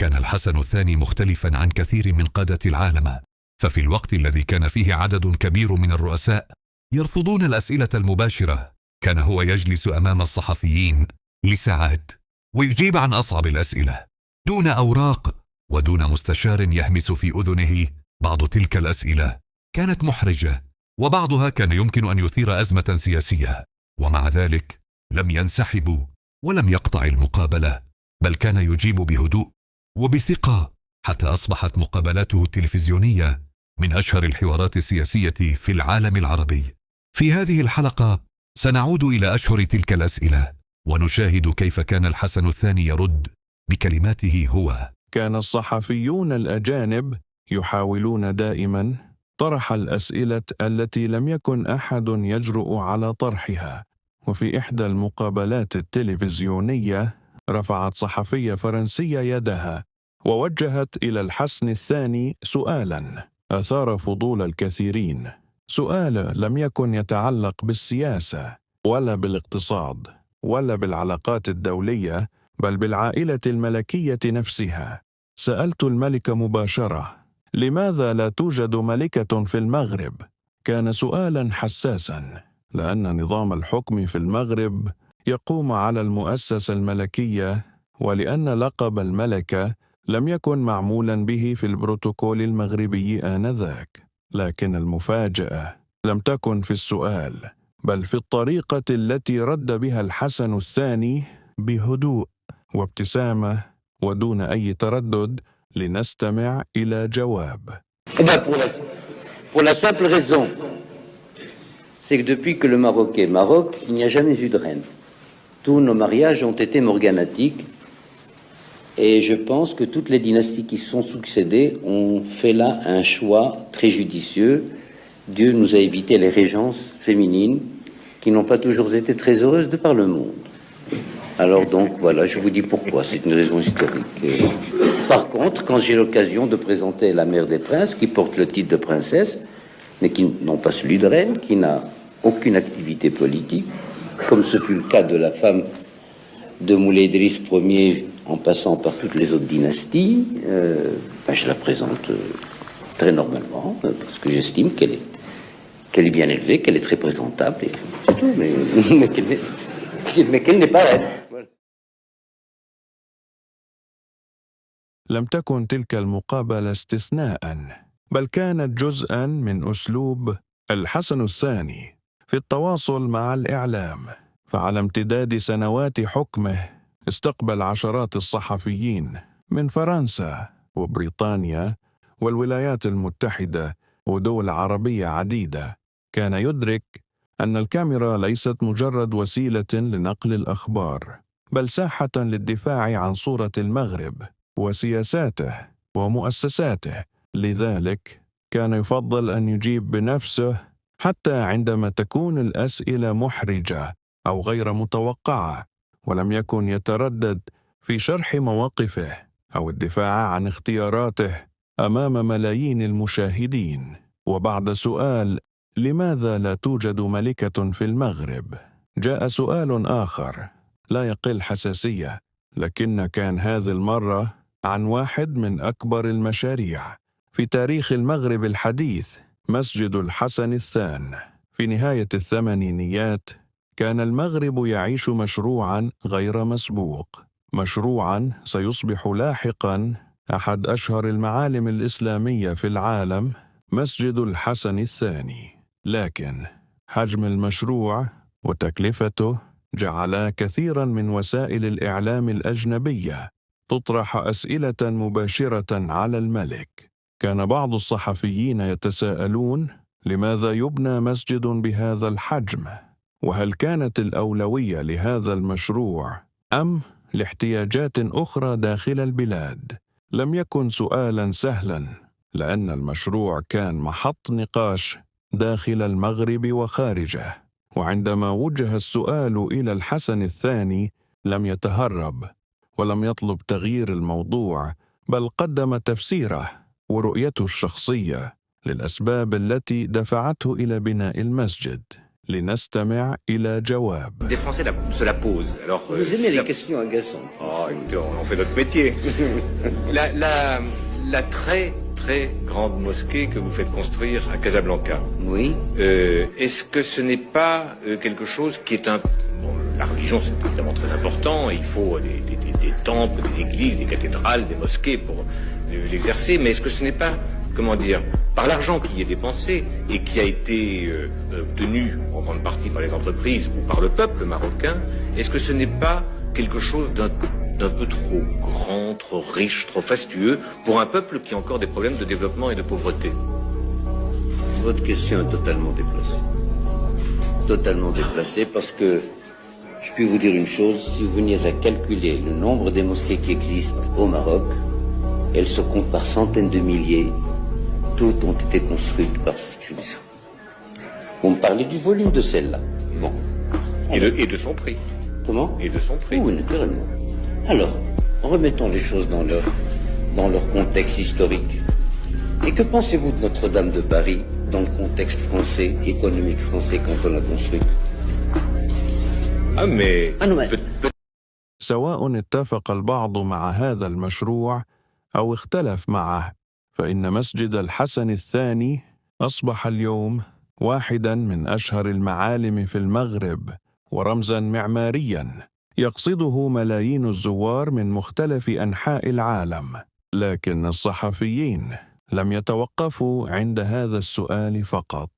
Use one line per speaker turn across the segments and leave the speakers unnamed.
كان الحسن الثاني مختلفا عن كثير من قادة العالم، ففي الوقت الذي كان فيه عدد كبير من الرؤساء يرفضون الأسئلة المباشرة، كان هو يجلس أمام الصحفيين لساعات ويجيب عن أصعب الأسئلة دون أوراق ودون مستشار يهمس في أذنه. بعض تلك الأسئلة كانت محرجة، وبعضها كان يمكن أن يثير أزمة سياسية، ومع ذلك لم ينسحب ولم يقطع المقابلة، بل كان يجيب بهدوء وبثقة، حتى أصبحت مقابلاته التلفزيونية من أشهر الحوارات السياسية في العالم العربي. في هذه الحلقة سنعود إلى أشهر تلك الأسئلة ونشاهد كيف كان الحسن الثاني يرد بكلماته هو.
كان الصحفيون الأجانب يحاولون دائما طرح الأسئلة التي لم يكن أحد يجرؤ على طرحها. وفي إحدى المقابلات التلفزيونية رفعت صحفية فرنسية يدها ووجهت إلى الحسن الثاني سؤالا أثار فضول الكثيرين. سؤال لم يكن يتعلق بالسياسة ولا بالاقتصاد ولا بالعلاقات الدولية، بل بالعائلة الملكية نفسها. سألت الملك مباشرة: لماذا لا توجد ملكة في المغرب؟ كان سؤالا حساسا، لأن نظام الحكم في المغرب يقوم على المؤسسة الملكية، ولأن لقب الملكة لم يكن معمولا به في البروتوكول المغربي آنذاك. لكن المفاجأة لم تكن في السؤال، بل في الطريقة التي رد بها الحسن الثاني بهدوء وابتسامة ودون أي تردد. لنستمع إلى جواب.
Pour la simple raison, c'est que depuis que le Maroc est Maroc, il n'y a jamais eu de reine. Tous nos mariages ont été morganatiques, et je pense que toutes les dynasties qui se sont succédées ont fait là un choix très judicieux. Dieu nous a évité les régences féminines qui n'ont pas toujours été très heureuses de par le monde. Alors donc voilà, je vous dis pourquoi, c'est une raison historique. Par contre, quand j'ai l'occasion de présenter la mère des princes, qui porte le titre de princesse, mais qui n'ont pas celui de reine, qui n'a aucune activité politique, comme ce fut le cas de la femme de Moulay Idriss Ier en passant par toutes les autres dynasties, je la présente très normalement, parce que j'estime qu'elle est bien élevée, qu'elle est très présentable, et c'est tout, mais qu'elle n'est pas reine.
لم تكن تلك المقابلة استثناء، بل كانت جزءاً من أسلوب الحسن الثاني في التواصل مع الإعلام. فعلى امتداد سنوات حكمه استقبل عشرات الصحفيين من فرنسا وبريطانيا والولايات المتحدة ودول عربية عديدة. كان يدرك أن الكاميرا ليست مجرد وسيلة لنقل الأخبار، بل ساحة للدفاع عن صورة المغرب وسياساته ومؤسساته. لذلك كان يفضل أن يجيب بنفسه حتى عندما تكون الأسئلة محرجة أو غير متوقعة، ولم يكن يتردد في شرح مواقفه أو الدفاع عن اختياراته أمام ملايين المشاهدين. وبعد سؤال لماذا لا توجد ملكة في المغرب، جاء سؤال آخر لا يقل حساسية، لكن كان هذه المرة عن واحد من أكبر المشاريع في تاريخ المغرب الحديث، مسجد الحسن الثاني. في نهاية الثمانينيات كان المغرب يعيش مشروعاً غير مسبوق، مشروعاً سيصبح لاحقاً أحد أشهر المعالم الإسلامية في العالم، مسجد الحسن الثاني. لكن حجم المشروع وتكلفته جعلا كثيراً من وسائل الإعلام الأجنبية تطرح أسئلة مباشرة على الملك. كان بعض الصحفيين يتساءلون: لماذا يبنى مسجد بهذا الحجم؟ وهل كانت الأولوية لهذا المشروع أم لاحتياجات أخرى داخل البلاد؟ لم يكن سؤالا سهلا، لأن المشروع كان محط نقاش داخل المغرب وخارجه. وعندما وجه السؤال إلى الحسن الثاني لم يتهرب ولم يطلب تغيير الموضوع، بل قدم تفسيره ورؤيته الشخصية للأسباب التي دفعته إلى بناء المسجد. لنستمع إلى جواب.
Des Français se la posent. Alors,
Vous aimez les questions agaçantes.
Oh, écoutez, on fait notre métier. la très très grande mosquée que vous faites construire à Casablanca.
Oui.
Est-ce que ce n'est pas quelque chose qui est un... Bon, la religion, c'est évidemment très important. Il faut des temples, des églises, des cathédrales, des mosquées pour l'exercer. Mais est-ce que ce n'est pas, comment dire, par l'argent qui y est dépensé et qui a été obtenu en grande partie par les entreprises ou par le peuple marocain, est-ce que ce n'est pas quelque chose d'un peu trop grand, trop riche, trop fastueux pour un peuple qui a encore des problèmes de développement et de pauvreté?
Votre question est totalement déplacée. Totalement déplacée parce que je puis vous dire une chose, si vous veniez à calculer le nombre des mosquées qui existent au Maroc, elles se comptent par centaines de milliers. Toutes ont été construites par souscription. Vous me parlez du volume de celle-là. Bon.
Et de son prix.
Comment?
Et de son prix.
Oui, naturellement. Alors, remettons les choses dans leur contexte historique. Et que pensez-vous de Notre-Dame de Paris dans le contexte français, économique français, quand on l'a construite?
Ah, mais...
Ah non, mais...
سواء اتفق البعض مع هذا المشروع أو اختلف معه، فإن مسجد الحسن الثاني أصبح اليوم واحداً من أشهر المعالم في المغرب ورمزاً معمارياً يقصده ملايين الزوار من مختلف أنحاء العالم. لكن الصحفيين لم يتوقفوا عند هذا السؤال فقط،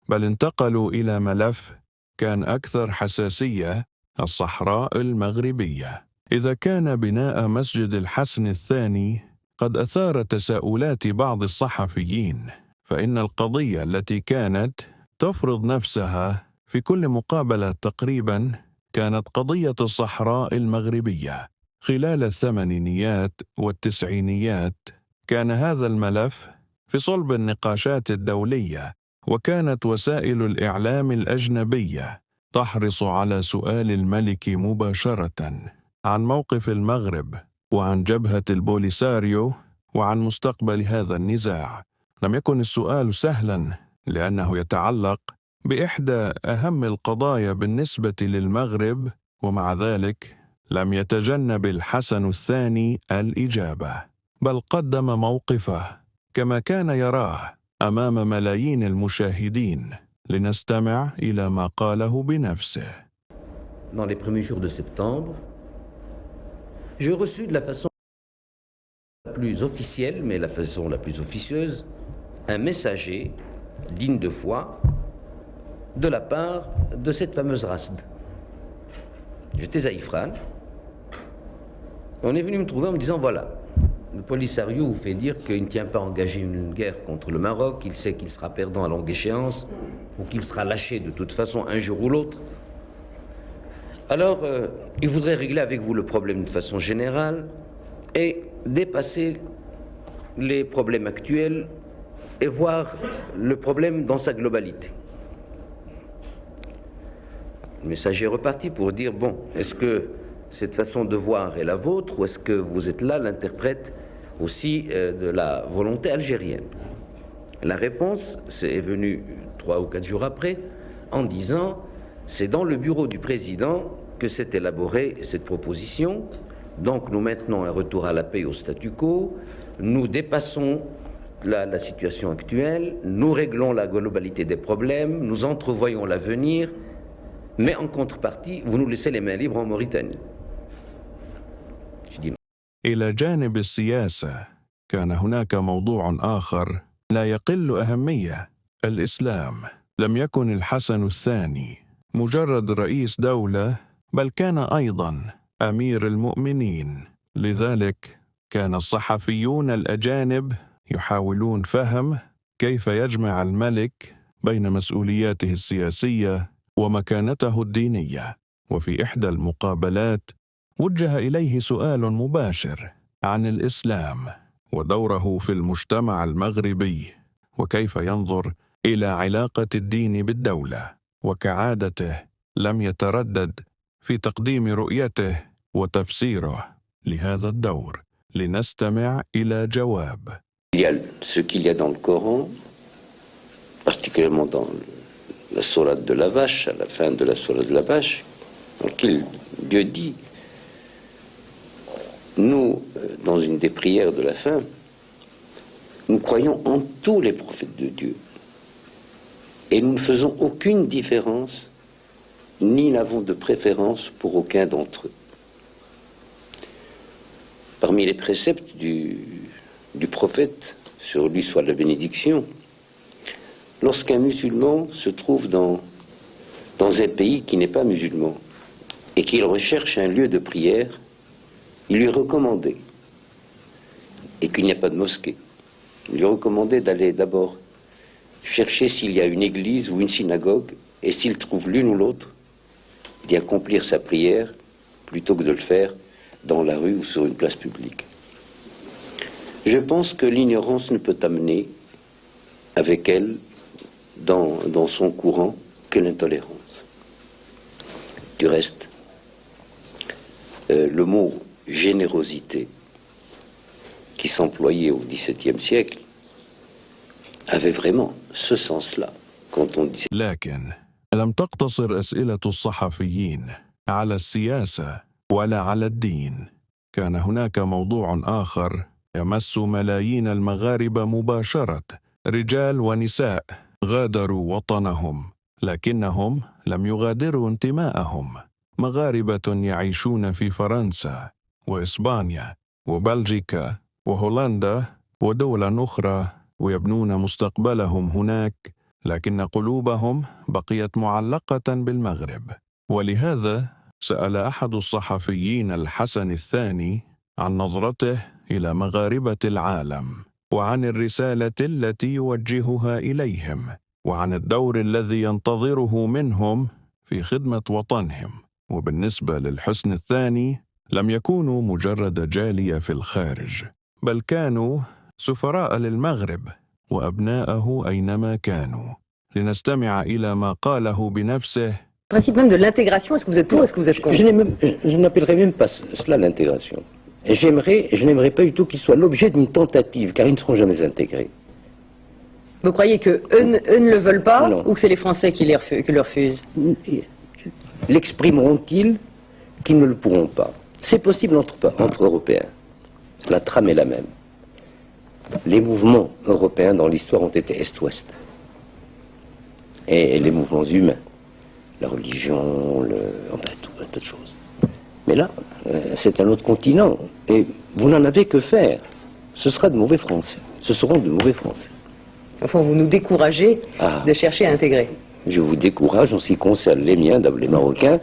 بل انتقلوا إلى ملف كان أكثر حساسية: الصحراء المغربية. إذا كان بناء مسجد الحسن الثاني قد أثار تساؤلات بعض الصحفيين، فإن القضية التي كانت تفرض نفسها في كل مقابلة تقريباً كانت قضية الصحراء المغربية. خلال الثمانينيات والتسعينيات كان هذا الملف في صلب النقاشات الدولية، وكانت وسائل الإعلام الأجنبية تحرص على سؤال الملك مباشرة عن موقف المغرب وعن جبهة البوليساريو وعن مستقبل هذا النزاع. لم يكن السؤال سهلاً لأنه يتعلق بإحدى أهم القضايا بالنسبة للمغرب، ومع ذلك لم يتجنب الحسن الثاني الإجابة، بل قدم موقفه كما كان يراه أمام ملايين المشاهدين. لنستمع إلى ما قاله بنفسه.
Dans les premiers jours de septembre, j'ai reçu de la façon la plus officielle, mais la façon la plus officieuse, un messager digne de foi de la part de cette fameuse RASD. J'étais à Ifrane. On est venu me trouver en me disant voilà, le Polisario vous fait dire qu'il ne tient pas à engager une guerre contre le Maroc, il sait qu'il sera perdant à longue échéance, ou qu'il sera lâché de toute façon un jour ou l'autre. Alors, il voudrait régler avec vous le problème de façon générale et dépasser les problèmes actuels et voir le problème dans sa globalité. Le messager est reparti pour dire, bon, est-ce que cette façon de voir est la vôtre ou est-ce que vous êtes là l'interprète aussi de la volonté algérienne? La réponse est venue 3 ou 4 jours après en disant c'est dans le bureau du président que s'est élaborée cette proposition, donc nous maintenons un retour à la paix au statu quo, nous dépassons la situation actuelle, nous réglons la globalité des problèmes, nous entrevoyons l'avenir, mais en contrepartie vous nous laissez les mains libres en Mauritanie.
إلى جانب السياسة كان هناك موضوع آخر لا يقل أهمية: الإسلام. لم يكن الحسن الثاني مجرد رئيس دولة، بل كان أيضاً أمير المؤمنين. لذلك كان الصحفيون الأجانب يحاولون فهم كيف يجمع الملك بين مسؤولياته السياسية ومكانته الدينية. وفي إحدى المقابلات وجه إليه سؤال مباشر عن الإسلام ودوره في المجتمع المغربي، وكيف ينظر إلى علاقة الدين بالدولة. وكعادته لم يتردد في تقديم رؤيته وتفسيره لهذا الدور. لنستمع إلى جواب.
Il y a ce qu'il y a dans le Coran, particulièrement dans la sourate de la vache, à la fin de la sourate de la vache, dans laquelle Dieu dit, nous, dans une des prières de la fin, nous croyons en tous les prophètes de Dieu. Et nous ne faisons aucune différence, ni n'avons de préférence pour aucun d'entre eux. Parmi les préceptes du prophète, sur lui soit la bénédiction, lorsqu'un musulman se trouve dans un pays qui n'est pas musulman et qu'il recherche un lieu de prière, il lui recommandait, et qu'il n'y a pas de mosquée, il lui recommandait d'aller d'abord chercher s'il y a une église ou une synagogue, et s'il trouve l'une ou l'autre, d'y accomplir sa prière plutôt que de le faire dans la rue ou sur une place publique. Je pense que l'ignorance ne peut amener avec elle, dans son courant, que l'intolérance. Du reste, le mot générosité qui s'employait au XVIIe siècle avait vraiment ce sens-là quand on disait.
لكن لم تقتصر أسئلة الصحفيين على السياسة ولا على الدين. كان هناك موضوع آخر يمس ملايين المغاربة مباشرة، رجال ونساء غادروا وطنهم لكنهم لم يغادروا انتماءهم. مغاربة يعيشون في فرنسا وإسبانيا وبلجيكا وهولندا ودول أخرى ويبنون مستقبلهم هناك، لكن قلوبهم بقيت معلقة بالمغرب. ولهذا سأل أحد الصحفيين الحسن الثاني عن نظرته إلى مغاربة العالم، وعن الرسالة التي يوجهها إليهم، وعن الدور الذي ينتظره منهم في خدمة وطنهم. وبالنسبة للحسن الثاني لم يكونوا مجرد جالية في الخارج، بل كانوا سفراء للمغرب وأبناءه أينما كانوا. لنستمع إلى ما قاله بنفسه.
Le principe même de l'intégration, est-ce que vous êtes pour, est-ce que vous êtes contre?
Je n'appellerais même pas cela l'intégration. Je n'aimerais pas du tout qu'ils soient l'objet d'une tentative, car ils ne seront jamais intégrés.
Vous croyez que eux ne le veulent pas,
Non.
ou que c'est les Français qui le refusent?
L'exprimeront-ils qu'ils ne le pourront pas? C'est possible entre Européens. La trame est la même. Les mouvements européens dans l'histoire ont été Est-Ouest. Et les mouvements humains, la religion, enfin tout un tas de choses. Mais là, c'est un autre continent. Et vous n'en avez que faire. Ce sera de mauvais Français. Ce seront de mauvais Français.
Enfin, vous nous découragez de chercher à intégrer.
Je vous décourage, en ce qui concerne les miens, les Marocains,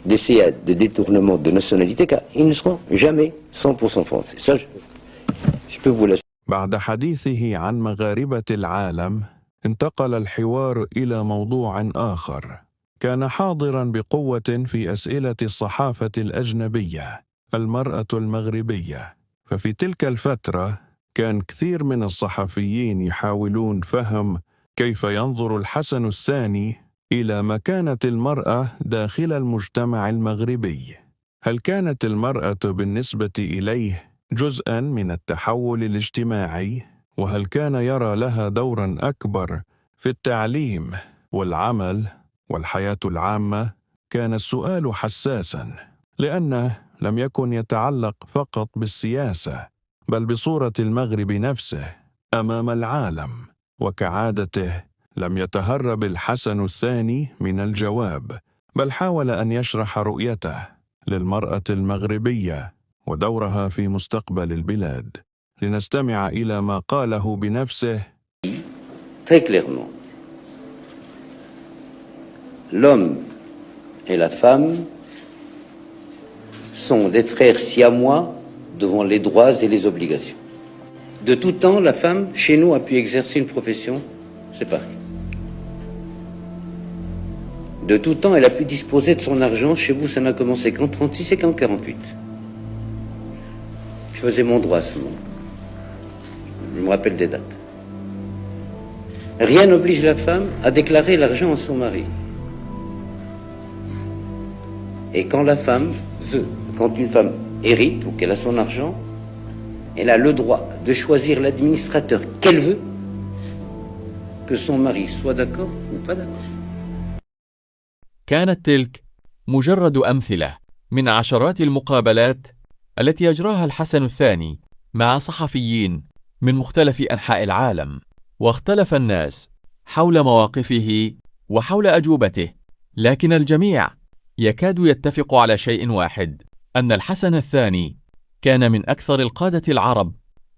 d'essayer des détournements de nationalité, car ils ne seront jamais 100% français. Ça, je peux vous l'assurer.
بعد حديثه عن مغاربة العالم انتقل الحوار إلى موضوع آخر كان حاضرا بقوة في أسئلة الصحافة الأجنبية، المرأة المغربية. ففي تلك الفترة كان كثير من الصحفيين يحاولون فهم كيف ينظر الحسن الثاني إلى مكانة المرأة داخل المجتمع المغربي. هل كانت المرأة بالنسبة إليه جزءاً من التحول الاجتماعي؟ وهل كان يرى لها دوراً أكبر في التعليم والعمل والحياة العامة؟ كان السؤال حساساً، لأنه لم يكن يتعلق فقط بالسياسة، بل بصورة المغرب نفسه أمام العالم. وكعادته لم يتهرب الحسن الثاني من الجواب، بل حاول أن يشرح رؤيته للمرأة المغربية ودورها في مستقبل البلاد. لنستمع إلى ما قاله بنفسه.
Très clairement, l'homme et la femme sont des frères siamois devant les droits et les obligations. De tout temps, la femme, chez nous, a pu exercer une profession séparée. De tout temps, elle a pu disposer de son argent. Chez vous, ça n'a commencé qu'en 36 et qu'en 48. Je faisais mon droit à ce moment. Je me rappelle des dates. Rien n'oblige la femme à déclarer l'argent à son mari. Et quand la femme veut, quand une femme hérite ou qu'elle a son argent, elle a le droit de choisir l'administrateur qu'elle veut, que son mari soit d'accord ou pas d'accord.
كانت تلك مجرد أمثلة من عشرات المقابلات التي يجراها الحسن الثاني مع صحفيين من مختلف أنحاء العالم، واختلف الناس حول مواقفه وحول أجوبته، لكن الجميع يكاد يتفق على شيء واحد: أن الحسن الثاني كان من أكثر القادة العرب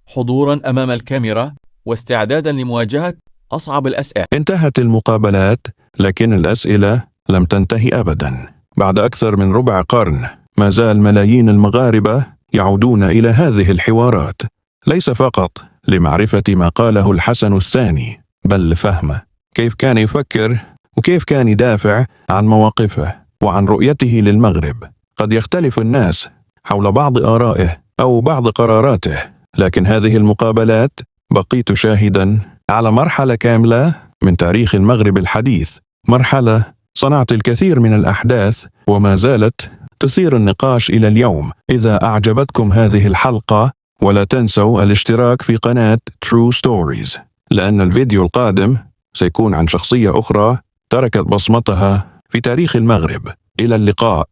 حضوراً أمام الكاميرا واستعداداً لمواجهة أصعب الأسئلة.
انتهت المقابلات، لكن الأسئلة لم تنتهي أبداً. بعد أكثر من ربع قرن ما زال ملايين المغاربة يعودون إلى هذه الحوارات، ليس فقط لمعرفة ما قاله الحسن الثاني، بل لفهم كيف كان يفكر وكيف كان يدافع عن مواقفه وعن رؤيته للمغرب. قد يختلف الناس حول بعض آرائه أو بعض قراراته، لكن هذه المقابلات بقيت شاهداً على مرحلة كاملة من تاريخ المغرب الحديث، مرحلة صنعت الكثير من الأحداث وما زالت تثير النقاش إلى اليوم. إذا أعجبتكم هذه الحلقة ولا تنسوا الاشتراك في قناة True Stories، لأن الفيديو القادم سيكون عن شخصية أخرى تركت بصمتها في تاريخ المغرب. إلى اللقاء.